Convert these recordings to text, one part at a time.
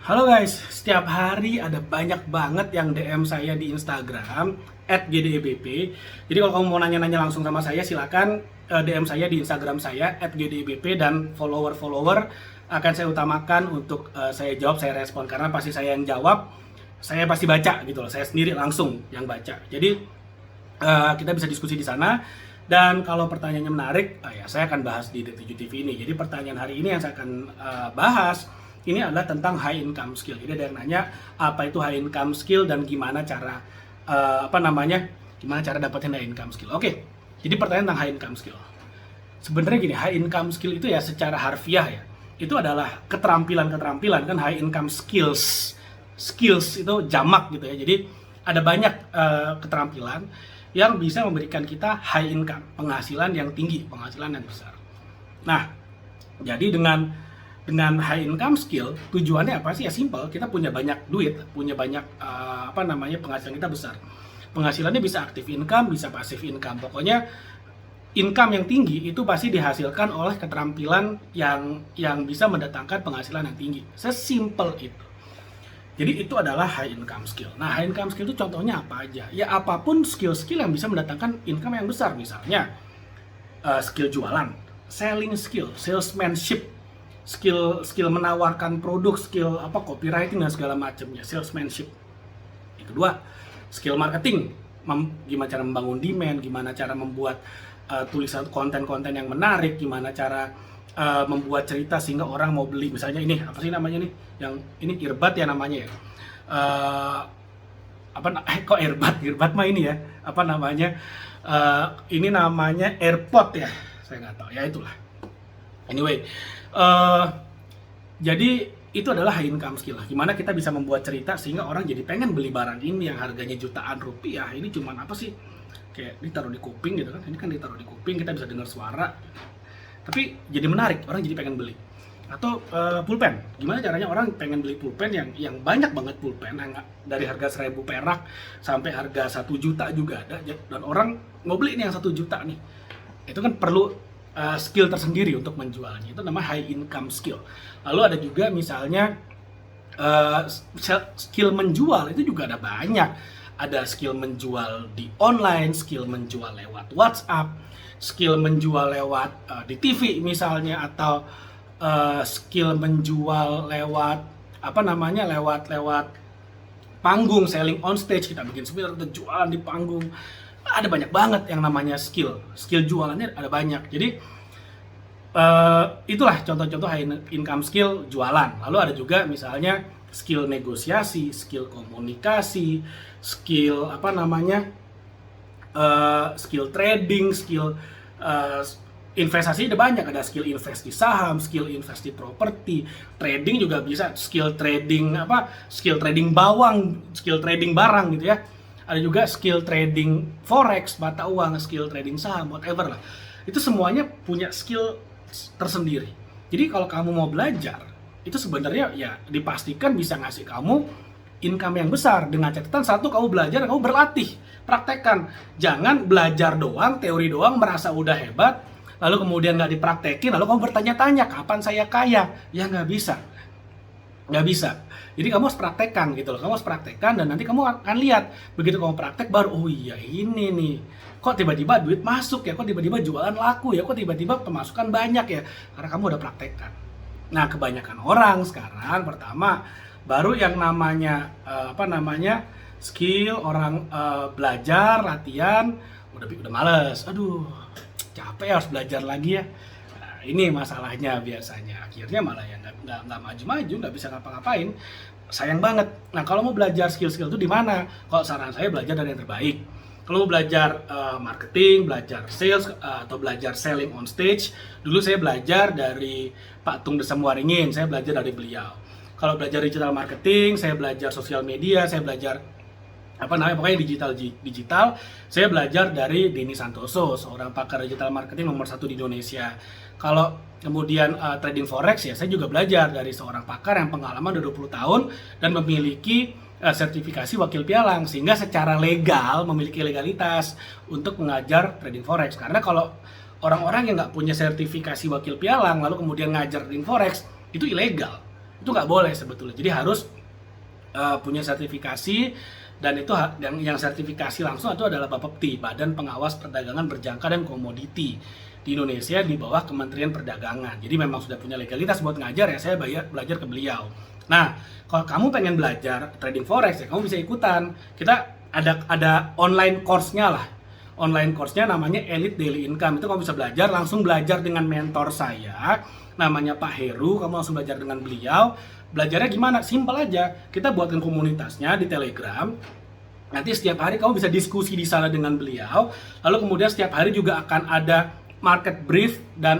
Halo guys, setiap hari ada banyak banget yang DM saya di Instagram @gdebp. Jadi kalau kamu mau nanya-nanya langsung sama saya, silakan DM saya di Instagram saya @gdebp, dan follower-follower akan saya utamakan untuk saya jawab, saya respon, karena pasti saya yang jawab, saya pasti baca gitu loh. Saya sendiri langsung yang baca. Jadi kita bisa diskusi di sana. Dan kalau pertanyaannya menarik, ya saya akan bahas di The 7 TV ini. Jadi pertanyaan hari ini yang saya akan bahas ini adalah tentang high income skill. Jadi ada yang nanya apa itu high income skill dan gimana cara gimana cara dapetin high income skill. Oke, jadi pertanyaan tentang high income skill. Sebenarnya gini, high income skill itu ya secara harfiah ya, itu adalah keterampilan-keterampilan kan. High income skills itu jamak gitu ya. Jadi ada banyak keterampilan yang bisa memberikan kita high income, penghasilan yang tinggi, penghasilan yang besar. Nah, jadi dengan high income skill, tujuannya apa sih? Ya simple, kita punya banyak duit, punya banyak penghasilan kita besar. Penghasilannya bisa active income, bisa passive income. Pokoknya income yang tinggi itu pasti dihasilkan oleh keterampilan yang bisa mendatangkan penghasilan yang tinggi. Sesimpel itu. Jadi itu adalah high income skill. Nah, high income skill itu contohnya apa aja? Ya apapun skill-skill yang bisa mendatangkan income yang besar. Misalnya skill jualan, selling skill, salesmanship, skill menawarkan produk, skill copywriting dan segala macamnya, salesmanship. Yang kedua, skill marketing, gimana cara membangun demand, gimana cara membuat tulisan konten-konten yang menarik, gimana cara membuat cerita sehingga orang mau beli. Misalnya ini apa sih namanya nih, yang ini earbud ya namanya ya, kok earbud mah ini ya, ini namanya AirPod ya, saya nggak tahu ya, itulah. Anyway, jadi itu adalah high income skill. Gimana kita bisa membuat cerita sehingga orang jadi pengen beli barang ini yang harganya jutaan rupiah. Ini cuman apa sih, kayak ditaruh di kuping gitu kan. Ini kan ditaruh di kuping, kita bisa dengar suara, tapi jadi menarik, orang jadi pengen beli. Atau pulpen, gimana caranya orang pengen beli pulpen yang banyak banget, pulpen yang dari harga 1.000 perak sampai harga 1 juta juga ada, dan orang mau beli ini yang 1 juta nih. Itu kan perlu skill tersendiri untuk menjualnya. Itu namanya high income skill. Lalu ada juga misalnya skill menjual, itu juga ada banyak. Ada skill menjual di online, skill menjual lewat WhatsApp, skill menjual lewat di TV misalnya, atau skill menjual lewat lewat panggung, selling on stage, kita bikin seminar atau jualan di panggung. Ada banyak banget yang namanya skill jualannya, ada banyak. Jadi itulah contoh-contoh high income skill jualan. Lalu ada juga misalnya skill negosiasi, skill komunikasi, skill skill trading, skill investasi. Ada banyak, ada skill invest di saham, skill invest di properti, trading juga bisa, skill trading bawang, skill trading barang gitu ya. Ada juga skill trading forex, mata uang, skill trading saham, whatever lah. Itu semuanya punya skill tersendiri. Jadi kalau kamu mau belajar, itu sebenarnya ya dipastikan bisa ngasih kamu income yang besar. Dengan catatan satu, kamu belajar, kamu berlatih, praktekkan. Jangan belajar doang, teori doang, merasa udah hebat, lalu kemudian nggak dipraktekin, lalu kamu bertanya-tanya, kapan saya kaya? Ya nggak bisa. Jadi kamu harus praktekkan gitu loh. Kamu harus praktekkan, dan nanti kamu akan lihat. Begitu kamu praktek, baru oh iya ini nih, kok tiba-tiba duit masuk ya, kok tiba-tiba jualan laku ya, kok tiba-tiba pemasukan banyak ya, karena kamu udah praktekkan. Nah, kebanyakan orang sekarang pertama baru yang namanya skill, orang belajar, latihan, udah males, aduh capek harus belajar lagi ya. Nah, ini masalahnya biasanya, akhirnya malah ya nggak maju-maju, nggak bisa ngapa-ngapain, sayang banget. Nah, kalau mau belajar skill-skill itu di mana? Kalau saran saya, belajar dari yang terbaik. Kalau mau belajar marketing, belajar sales, atau belajar selling on stage, dulu saya belajar dari Pak Tung Desamuaringin, saya belajar dari beliau. Kalau belajar digital marketing, saya belajar sosial media, saya belajar pokoknya digital, saya belajar dari Denny Santoso, seorang pakar digital marketing nomor 1 di Indonesia. Kalau kemudian trading forex, ya saya juga belajar dari seorang pakar yang pengalaman udah 20 tahun dan memiliki sertifikasi wakil pialang, sehingga secara legal memiliki legalitas untuk mengajar trading forex. Karena kalau orang-orang yang nggak punya sertifikasi wakil pialang lalu kemudian ngajar trading forex, itu ilegal. Itu nggak boleh sebetulnya. Jadi harus punya sertifikasi, dan itu yang sertifikasi langsung itu adalah Bapepti, Badan Pengawas Perdagangan Berjangka dan Komoditi di Indonesia di bawah Kementerian Perdagangan. Jadi memang sudah punya legalitas buat ngajar ya, saya belajar ke beliau. Nah, kalau kamu pengen belajar trading forex ya kamu bisa ikutan. Kita ada online course-nya lah. Online course-nya namanya Elite Daily Income. Itu kamu bisa langsung belajar dengan mentor saya, namanya Pak Heru. Kamu langsung belajar dengan beliau. Belajarnya gimana? Simpel aja. Kita buatkan komunitasnya di Telegram. Nanti setiap hari kamu bisa diskusi di sana dengan beliau. Lalu kemudian setiap hari juga akan ada market brief dan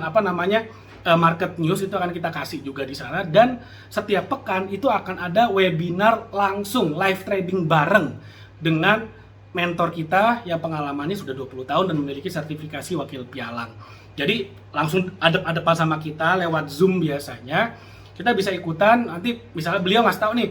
market news itu akan kita kasih juga di sana. Dan setiap pekan itu akan ada webinar langsung live trading bareng dengan mentor kita yang pengalamannya sudah 20 tahun dan memiliki sertifikasi wakil pialang. Jadi langsung adep-adepan sama kita lewat Zoom biasanya. Kita bisa ikutan, nanti misalnya beliau ngasih tahu nih,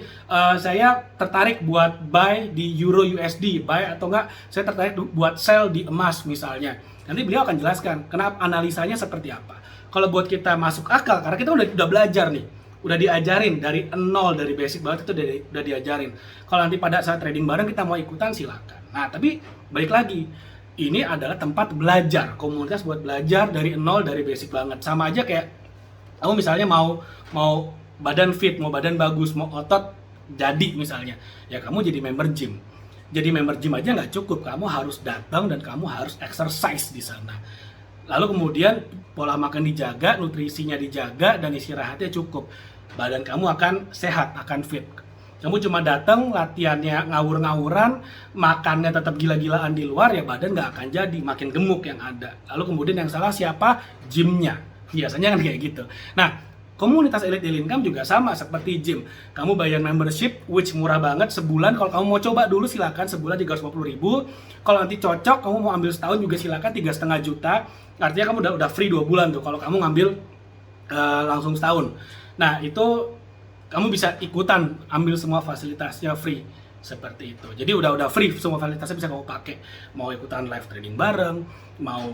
saya tertarik buat buy di Euro USD, buy atau enggak, saya tertarik buat sell di emas misalnya. Nanti beliau akan jelaskan kenapa analisanya seperti apa. Kalau buat kita masuk akal, karena kita udah belajar nih, udah diajarin dari nol, dari basic banget itu udah diajarin. Kalau nanti pada saat trading bareng kita mau ikutan silakan. Nah tapi balik lagi, ini adalah tempat belajar, komunitas buat belajar dari nol, dari basic banget. Sama aja kayak kamu misalnya mau badan fit, mau badan bagus, mau otot jadi misalnya, ya kamu jadi member gym. Jadi member gym aja nggak cukup, kamu harus datang dan kamu harus exercise di sana. Lalu kemudian pola makan dijaga, nutrisinya dijaga, dan istirahatnya cukup. Badan kamu akan sehat, akan fit. Kamu cuma datang, latihannya ngawur-ngawuran, makannya tetap gila-gilaan di luar, ya badan nggak akan jadi, makin gemuk yang ada. Lalu kemudian yang salah siapa? Gymnya. Biasanya kan kayak gitu. Nah, komunitas Elite Daily Income juga sama seperti gym. Kamu bayar membership, which murah banget sebulan. Kalau kamu mau coba dulu silakan sebulan 350.000. Kalau nanti cocok, kamu mau ambil setahun juga silakan 3,5 juta. Artinya kamu udah free 2 bulan tuh kalau kamu ngambil langsung setahun. Nah, itu kamu bisa ikutan ambil semua fasilitasnya free seperti itu. Jadi udah free, semua fasilitasnya bisa kamu pakai. Mau ikutan live trading bareng, mau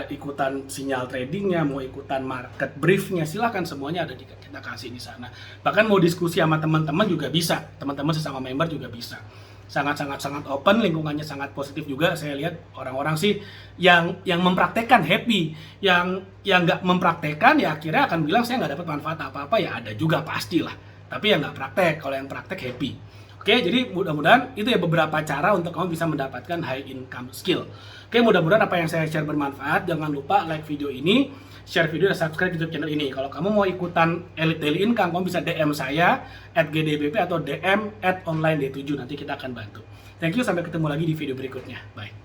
ikutan sinyal tradingnya, mau ikutan market briefnya, silakan, semuanya ada kita kasih di sana. Bahkan mau diskusi sama teman-teman juga bisa, teman-teman sesama member juga bisa. Sangat open, lingkungannya sangat positif juga. Saya lihat orang-orang sih yang mempraktekkan happy, yang nggak mempraktekkan ya akhirnya akan bilang saya nggak dapat manfaat apa-apa, ya ada juga pastilah. Tapi yang nggak praktek, kalau yang praktek happy. Oke, jadi mudah-mudahan itu ya beberapa cara untuk kamu bisa mendapatkan high income skill. Oke, mudah-mudahan apa yang saya share bermanfaat. Jangan lupa like video ini, share video, dan subscribe YouTube channel ini. Kalau kamu mau ikutan Elite Daily Income, kamu bisa DM saya @gdbp atau DM @online-d7. Nanti kita akan bantu. Thank you, sampai ketemu lagi di video berikutnya. Bye.